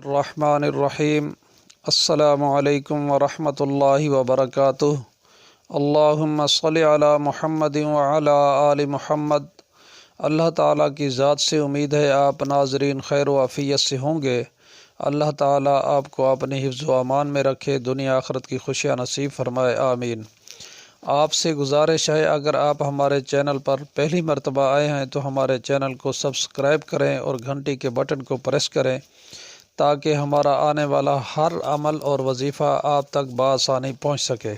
الرحمن الرحیم السلام علیکم ورحمۃ اللہ وبرکاتہ۔ اللہم صلی علی محمد وعلی آل محمد۔ اللہ تعالیٰ کی ذات سے امید ہے آپ ناظرین خیر و عافیت سے ہوں گے۔ اللہ تعالیٰ آپ کو اپنے حفظ و امان میں رکھے، دنیا آخرت کی خوشیاں نصیب فرمائے، آمین۔ آپ سے گزارش ہے اگر آپ ہمارے چینل پر پہلی مرتبہ آئے ہیں تو ہمارے چینل کو سبسکرائب کریں اور گھنٹی کے بٹن کو پریس کریں تاکہ ہمارا آنے والا ہر عمل اور وظیفہ آپ تک بآسانی پہنچ سکے۔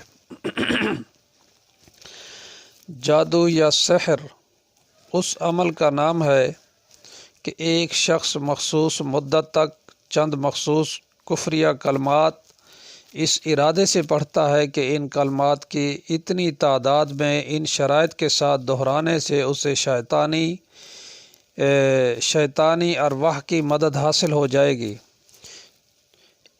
جادو یا سحر اس عمل کا نام ہے کہ ایک شخص مخصوص مدت تک چند مخصوص کفریہ کلمات اس ارادے سے پڑھتا ہے کہ ان کلمات کی اتنی تعداد میں ان شرائط کے ساتھ دہرانے سے اسے شیطانی ارواح کی مدد حاصل ہو جائے گی۔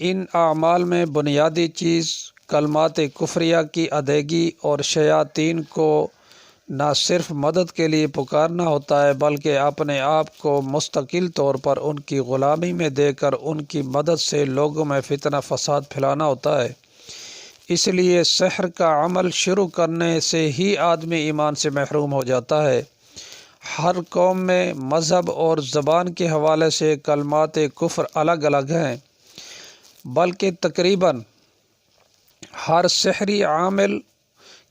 ان اعمال میں بنیادی چیز کلمات کفریہ کی ادائیگی اور شیاطین کو نہ صرف مدد کے لیے پکارنا ہوتا ہے بلکہ اپنے آپ کو مستقل طور پر ان کی غلامی میں دے کر ان کی مدد سے لوگوں میں فتنہ فساد پھیلانا ہوتا ہے۔ اس لیے سحر کا عمل شروع کرنے سے ہی آدمی ایمان سے محروم ہو جاتا ہے۔ ہر قوم میں مذہب اور زبان کے حوالے سے کلمات کفر الگ الگ ہیں، بلکہ تقریباً ہر سحری عامل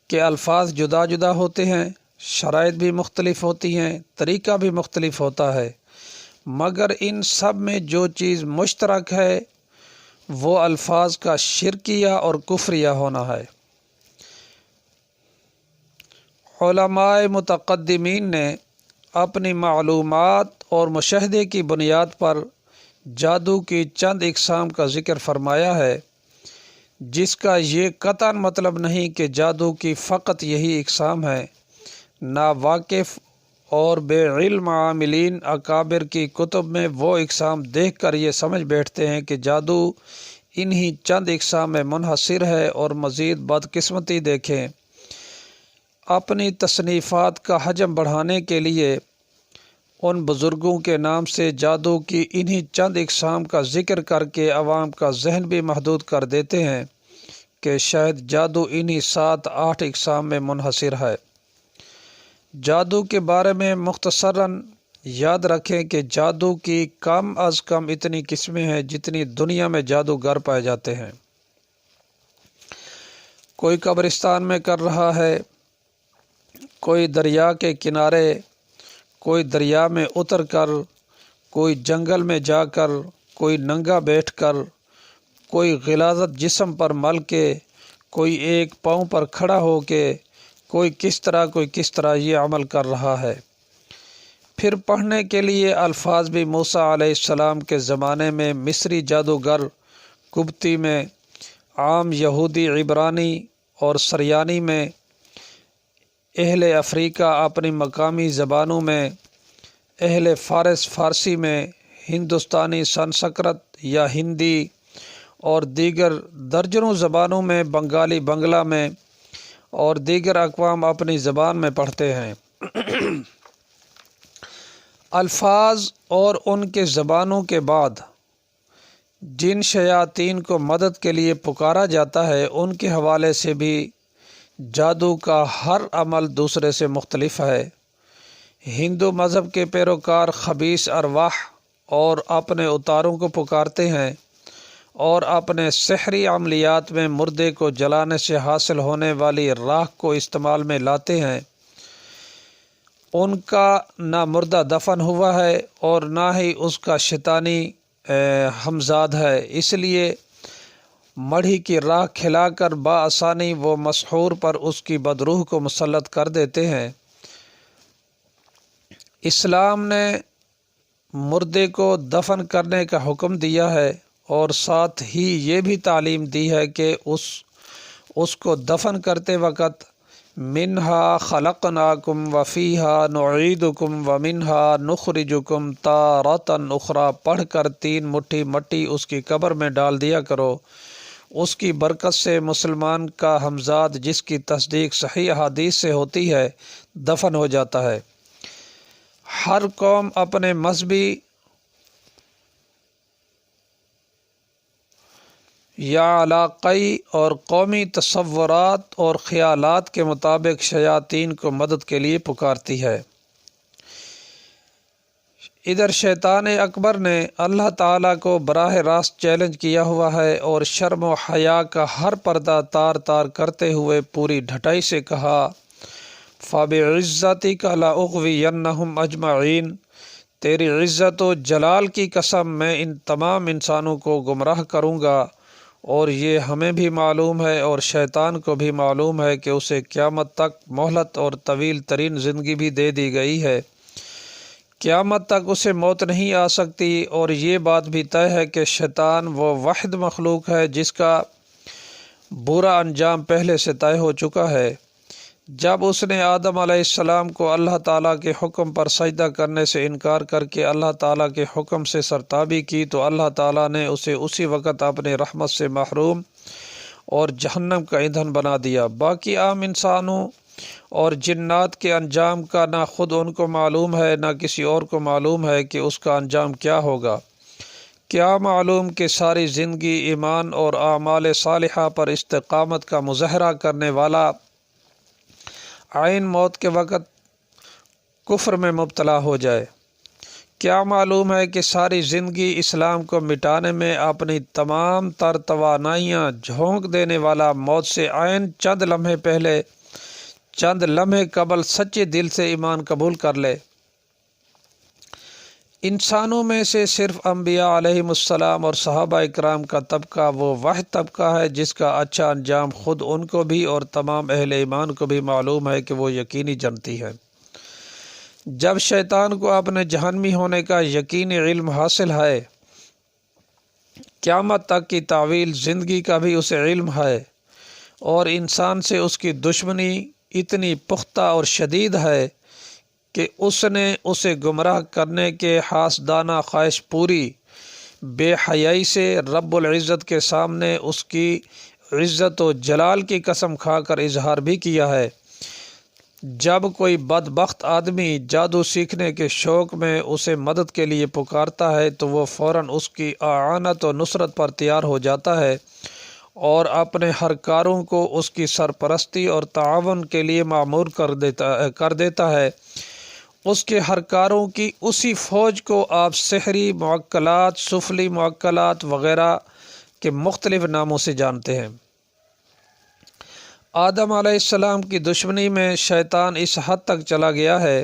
کے الفاظ جدا جدا ہوتے ہیں، شرائط بھی مختلف ہوتی ہیں، طریقہ بھی مختلف ہوتا ہے، مگر ان سب میں جو چیز مشترک ہے وہ الفاظ کا شرکیہ اور کفریہ ہونا ہے۔ علماء متقدمین نے اپنی معلومات اور مشاہدے کی بنیاد پر جادو کی چند اقسام کا ذکر فرمایا ہے، جس کا یہ قطعاً مطلب نہیں کہ جادو کی فقط یہی اقسام ہے۔ ناواقف اور بے علم عاملین اکابر کی کتب میں وہ اقسام دیکھ کر یہ سمجھ بیٹھتے ہیں کہ جادو انہی چند اقسام میں منحصر ہے اور مزید بدقسمتی دیکھیں، اپنی تصنیفات کا حجم بڑھانے کے لیے ان بزرگوں کے نام سے جادو کی انہی چند اقسام کا ذکر کر کے عوام کا ذہن بھی محدود کر دیتے ہیں کہ شاید جادو انہی 7-8 اقسام میں منحصر ہے۔ جادو کے بارے میں مختصراً یاد رکھیں کہ جادو کی کم از کم اتنی قسمیں ہیں جتنی دنیا میں جادوگر پائے جاتے ہیں۔ کوئی قبرستان میں کر رہا ہے، کوئی دریا کے کنارے، کوئی دریا میں اتر کر، کوئی جنگل میں جا کر، کوئی ننگا بیٹھ کر، کوئی غلاظت جسم پر مل کے، کوئی ایک پاؤں پر کھڑا ہو کے، کوئی کس طرح یہ عمل کر رہا ہے۔ پھر پڑھنے کے لیے الفاظ بھی موسیٰ علیہ السلام کے زمانے میں مصری جادوگر قبطی میں، عام یہودی عبرانی اور سریانی میں، اہل افریقہ اپنی مقامی زبانوں میں، اہل فارس فارسی میں، ہندوستانی سنسکرت یا ہندی اور دیگر درجنوں زبانوں میں، بنگالی بنگلہ میں اور دیگر اقوام اپنی زبان میں پڑھتے ہیں۔ الفاظ اور ان کے زبانوں کے بعد جن شیاطین کو مدد کے لیے پکارا جاتا ہے ان کے حوالے سے بھی جادو کا ہر عمل دوسرے سے مختلف ہے۔ ہندو مذہب کے پیروکار خبیث ارواح اور اپنے اتاروں کو پکارتے ہیں اور اپنے سحری عملیات میں مردے کو جلانے سے حاصل ہونے والی راکھ کو استعمال میں لاتے ہیں۔ ان کا نہ مردہ دفن ہوا ہے اور نہ ہی اس کا شیطانی ہمزاد ہے، اس لیے مڑھی کی راکھ کھلا کر بآسانی وہ مسحور پر اس کی بدروح کو مسلط کر دیتے ہیں۔ اسلام نے مردے کو دفن کرنے کا حکم دیا ہے اور ساتھ ہی یہ بھی تعلیم دی ہے کہ اس کو دفن کرتے وقت منہا خلقناکم وفیہا نعیدکم ومنہا نخرجکم تارۃ اخری پڑھ کر 3 مٹھی مٹی اس کی قبر میں ڈال دیا کرو۔ اس کی برکت سے مسلمان کا ہمزاد، جس کی تصدیق صحیح احادیث سے ہوتی ہے، دفن ہو جاتا ہے۔ ہر قوم اپنے مذہبی یا علاقائی اور قومی تصورات اور خیالات کے مطابق شیاطین کو مدد کے لیے پکارتی ہے۔ ادھر شیطان اکبر نے اللہ تعالیٰ کو براہ راست چیلنج کیا ہوا ہے اور شرم و حیا کا ہر پردہ تار تار کرتے ہوئے پوری ڈھٹائی سے کہا فَبِعِزَّتِكَ لَأُغْوِيَنَّهُمْ أَجْمَعِينَ، تیری عزت و جلال کی قسم میں ان تمام انسانوں کو گمراہ کروں گا۔ اور یہ ہمیں بھی معلوم ہے اور شیطان کو بھی معلوم ہے کہ اسے قیامت تک مہلت اور طویل ترین زندگی بھی دے دی گئی ہے، قیامت تک اسے موت نہیں آ سکتی۔ اور یہ بات بھی طے ہے کہ شیطان وہ واحد مخلوق ہے جس کا برا انجام پہلے سے طے ہو چکا ہے۔ جب اس نے آدم علیہ السلام کو اللہ تعالیٰ کے حکم پر سجدہ کرنے سے انکار کر کے اللہ تعالیٰ کے حکم سے سرتابی کی تو اللہ تعالیٰ نے اسے اسی وقت اپنے رحمت سے محروم اور جہنم کا ایندھن بنا دیا۔ باقی عام انسانوں اور جنات کے انجام کا نہ خود ان کو معلوم ہے نہ کسی اور کو معلوم ہے کہ اس کا انجام کیا ہوگا۔ کیا معلوم کہ ساری زندگی ایمان اور اعمال صالحہ پر استقامت کا مظاہرہ کرنے والا عین موت کے وقت کفر میں مبتلا ہو جائے۔ کیا معلوم ہے کہ ساری زندگی اسلام کو مٹانے میں اپنی تمام تر توانائیاں جھونک دینے والا موت سے عین چند لمحے پہلے چند لمحے قبل سچے دل سے ایمان قبول کر لے۔ انسانوں میں سے صرف انبیاء علیہم السلام اور صحابہ اکرام کا طبقہ وہ واحد طبقہ ہے جس کا اچھا انجام خود ان کو بھی اور تمام اہل ایمان کو بھی معلوم ہے کہ وہ یقینی جنتی ہے۔ جب شیطان کو اپنے جہنمی ہونے کا یقینی علم حاصل ہے، قیامت تک کی طویل زندگی کا بھی اسے علم ہے اور انسان سے اس کی دشمنی اتنی پختہ اور شدید ہے کہ اس نے اسے گمراہ کرنے کے حاسدانہ خواہش پوری بے حیائی سے رب العزت کے سامنے اس کی عزت و جلال کی قسم کھا کر اظہار بھی کیا ہے۔ جب کوئی بدبخت آدمی جادو سیکھنے کے شوق میں اسے مدد کے لیے پکارتا ہے تو وہ فوراً اس کی اعانت و نصرت پر تیار ہو جاتا ہے اور اپنے ہر کاروں کو اس کی سرپرستی اور تعاون کے لیے مامور کر دیتا ہے۔ اس کے ہر کاروں کی اسی فوج کو آپ سحری معقلات، سفلی معقلات وغیرہ کے مختلف ناموں سے جانتے ہیں۔ آدم علیہ السلام کی دشمنی میں شیطان اس حد تک چلا گیا ہے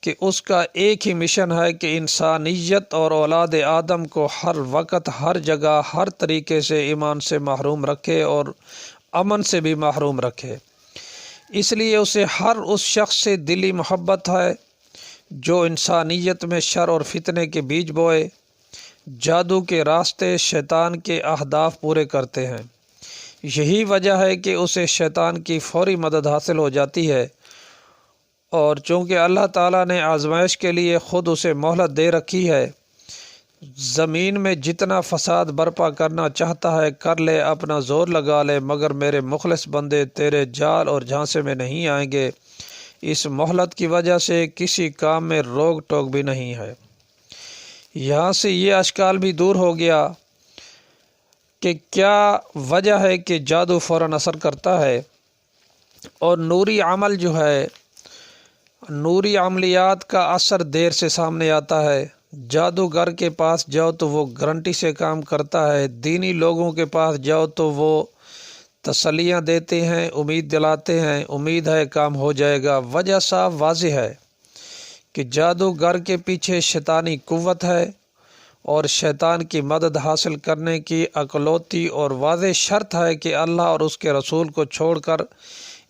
کہ اس کا ایک ہی مشن ہے کہ انسانیت اور اولاد آدم کو ہر وقت ہر جگہ ہر طریقے سے ایمان سے محروم رکھے اور امن سے بھی محروم رکھے۔ اس لیے اسے ہر اس شخص سے دلی محبت ہے جو انسانیت میں شر اور فتنے کے بیج بوئے، جادو کے راستے شیطان کے اہداف پورے کرتے ہیں۔ یہی وجہ ہے کہ اسے شیطان کی فوری مدد حاصل ہو جاتی ہے، اور چونکہ اللہ تعالیٰ نے آزمائش کے لیے خود اسے مہلت دے رکھی ہے، زمین میں جتنا فساد برپا کرنا چاہتا ہے کر لے، اپنا زور لگا لے، مگر میرے مخلص بندے تیرے جال اور جھانسے میں نہیں آئیں گے۔ اس مہلت کی وجہ سے کسی کام میں روک ٹوک بھی نہیں ہے۔ یہاں سے یہ اشکال بھی دور ہو گیا کہ کیا وجہ ہے کہ جادو فوراً اثر کرتا ہے اور نوری عمل جو ہے، نوری عملیات کا اثر دیر سے سامنے آتا ہے۔ جادوگر کے پاس جاؤ تو وہ گارنٹی سے کام کرتا ہے، دینی لوگوں کے پاس جاؤ تو وہ تسلیاں دیتے ہیں، امید دلاتے ہیں، امید ہے کام ہو جائے گا۔ وجہ صاف واضح ہے کہ جادوگر کے پیچھے شیطانی قوت ہے اور شیطان کی مدد حاصل کرنے کی اکلوتی اور واضح شرط ہے کہ اللہ اور اس کے رسول کو چھوڑ کر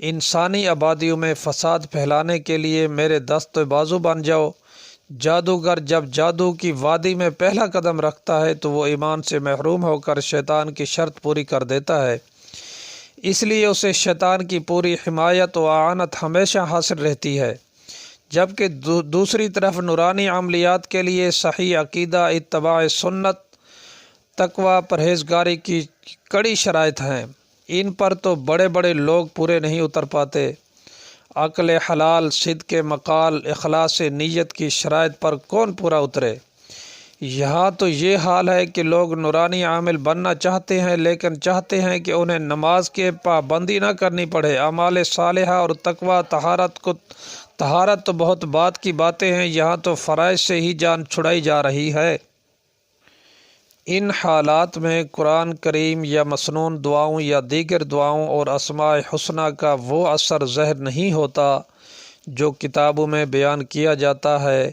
انسانی آبادیوں میں فساد پھیلانے کے لیے میرے دست بازو بن جاؤ۔ جادوگر جب جادو کی وادی میں پہلا قدم رکھتا ہے تو وہ ایمان سے محروم ہو کر شیطان کی شرط پوری کر دیتا ہے، اس لیے اسے شیطان کی پوری حمایت و اعانت ہمیشہ حاصل رہتی ہے، جبکہ دوسری طرف نورانی عملیات کے لیے صحیح عقیدہ، اتباع سنت، تقوی، پرہیزگاری کی کڑی شرائط ہیں۔ ان پر تو بڑے بڑے لوگ پورے نہیں اتر پاتے۔ عقل حلال، صدق مقال، اخلاص نیت کی شرائط پر کون پورا اترے؟ یہاں تو یہ حال ہے کہ لوگ نورانی عامل بننا چاہتے ہیں، لیکن چاہتے ہیں کہ انہیں نماز کے پابندی نہ کرنی پڑے۔ اعمال صالحہ اور تقویٰ، طہارت تو بہت بات کی باتیں ہیں، یہاں تو فرائض سے ہی جان چھڑائی جا رہی ہے۔ ان حالات میں قرآن کریم یا مسنون دعاؤں یا دیگر دعاؤں اور اسماء حسنہ کا وہ اثر ظاہر نہیں ہوتا جو کتابوں میں بیان کیا جاتا ہے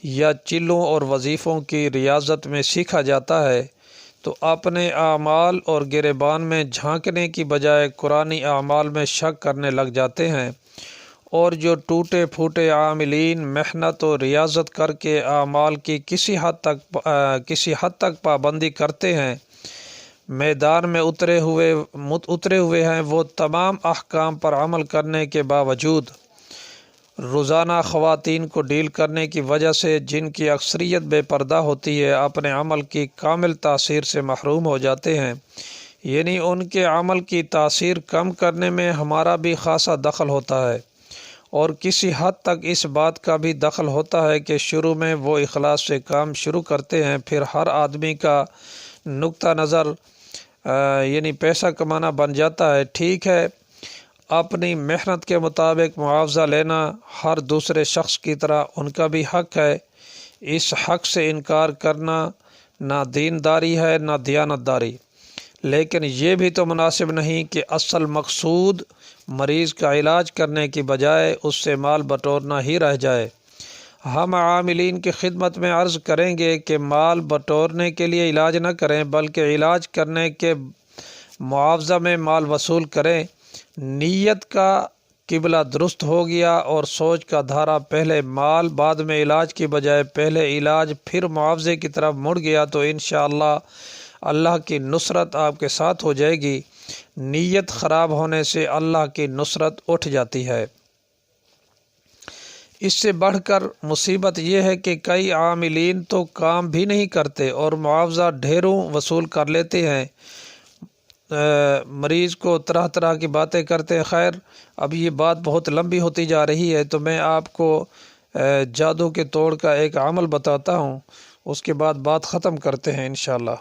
یا چلوں اور وظیفوں کی ریاضت میں سیکھا جاتا ہے، تو اپنے اعمال اور گریبان میں جھانکنے کی بجائے قرآنی اعمال میں شک کرنے لگ جاتے ہیں، اور جو ٹوٹے پھوٹے عاملین محنت و ریاضت کر کے اعمال کی کسی حد تک پابندی کرتے ہیں، میدان میں اترے ہوئے ہیں، وہ تمام احکام پر عمل کرنے کے باوجود روزانہ خواتین کو ڈیل کرنے کی وجہ سے، جن کی اکثریت بے پردہ ہوتی ہے، اپنے عمل کی کامل تاثیر سے محروم ہو جاتے ہیں۔ یعنی ان کے عمل کی تاثیر کم کرنے میں ہمارا بھی خاصا دخل ہوتا ہے، اور کسی حد تک اس بات کا بھی دخل ہوتا ہے کہ شروع میں وہ اخلاص سے کام شروع کرتے ہیں، پھر ہر آدمی کا نقطہ نظر یعنی پیسہ کمانا بن جاتا ہے۔ ٹھیک ہے، اپنی محنت کے مطابق معاوضہ لینا ہر دوسرے شخص کی طرح ان کا بھی حق ہے، اس حق سے انکار کرنا نہ دینداری ہے نہ دیانتداری، لیکن یہ بھی تو مناسب نہیں کہ اصل مقصود مریض کا علاج کرنے کی بجائے اس سے مال بٹورنا ہی رہ جائے۔ ہم عاملین کی خدمت میں عرض کریں گے کہ مال بٹورنے کے لیے علاج نہ کریں، بلکہ علاج کرنے کے معاوضہ میں مال وصول کریں۔ نیت کا قبلہ درست ہو گیا اور سوچ کا دھارا پہلے مال بعد میں علاج کی بجائے پہلے علاج پھر معاوضے کی طرف مڑ گیا تو انشاءاللہ اللہ کی نصرت آپ کے ساتھ ہو جائے گی۔ نیت خراب ہونے سے اللہ کی نصرت اٹھ جاتی ہے۔ اس سے بڑھ کر مصیبت یہ ہے کہ کئی عاملین تو کام بھی نہیں کرتے اور معاوضہ ڈھیروں وصول کر لیتے ہیں، مریض کو طرح طرح کی باتیں کرتے ہیں۔ خیر، اب یہ بات بہت لمبی ہوتی جا رہی ہے، تو میں آپ کو جادو کے توڑ کا ایک عمل بتاتا ہوں، اس کے بعد بات ختم کرتے ہیں انشاءاللہ۔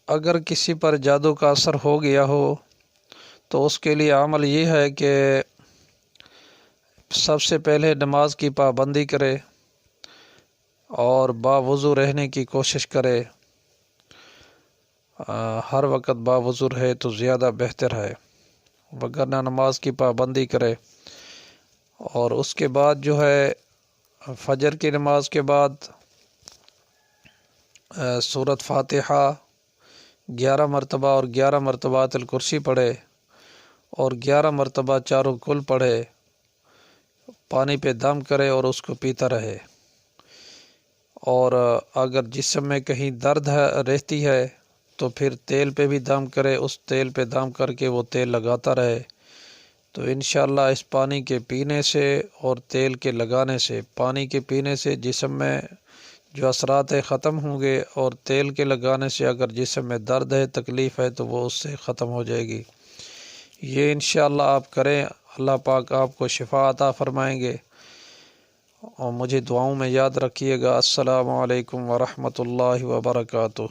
اگر کسی پر جادو کا اثر ہو گیا ہو تو اس کے لیے عمل یہ ہے کہ سب سے پہلے نماز کی پابندی کرے اور باوضو رہنے کی کوشش کرے۔ ہر وقت باوضو رہے تو زیادہ بہتر ہے، وگرنہ نماز کی پابندی کرے۔ اور اس کے بعد جو ہے فجر کی نماز کے بعد سورۃ فاتحہ 11 مرتبہ اور 11 مرتبہ آیت الکرسی پڑھے اور 11 مرتبہ چاروں کل پڑھے، پانی پہ دم کرے اور اس کو پیتا رہے۔ اور اگر جسم میں کہیں درد رہتی ہے تو پھر تیل پہ بھی دم کرے، اس تیل پہ دم کر کے وہ تیل لگاتا رہے، تو انشاءاللہ اس پانی کے پینے سے اور تیل کے لگانے سے، پانی کے پینے سے جسم میں جو اثرات ختم ہوں گے، اور تیل کے لگانے سے اگر جسم میں درد ہے، تکلیف ہے، تو وہ اس سے ختم ہو جائے گی۔ یہ انشاءاللہ آپ کریں، اللہ پاک آپ کو شفا عطا فرمائیں گے۔ اور مجھے دعاؤں میں یاد رکھیے گا۔ السلام علیکم ورحمۃ اللہ وبرکاتہ۔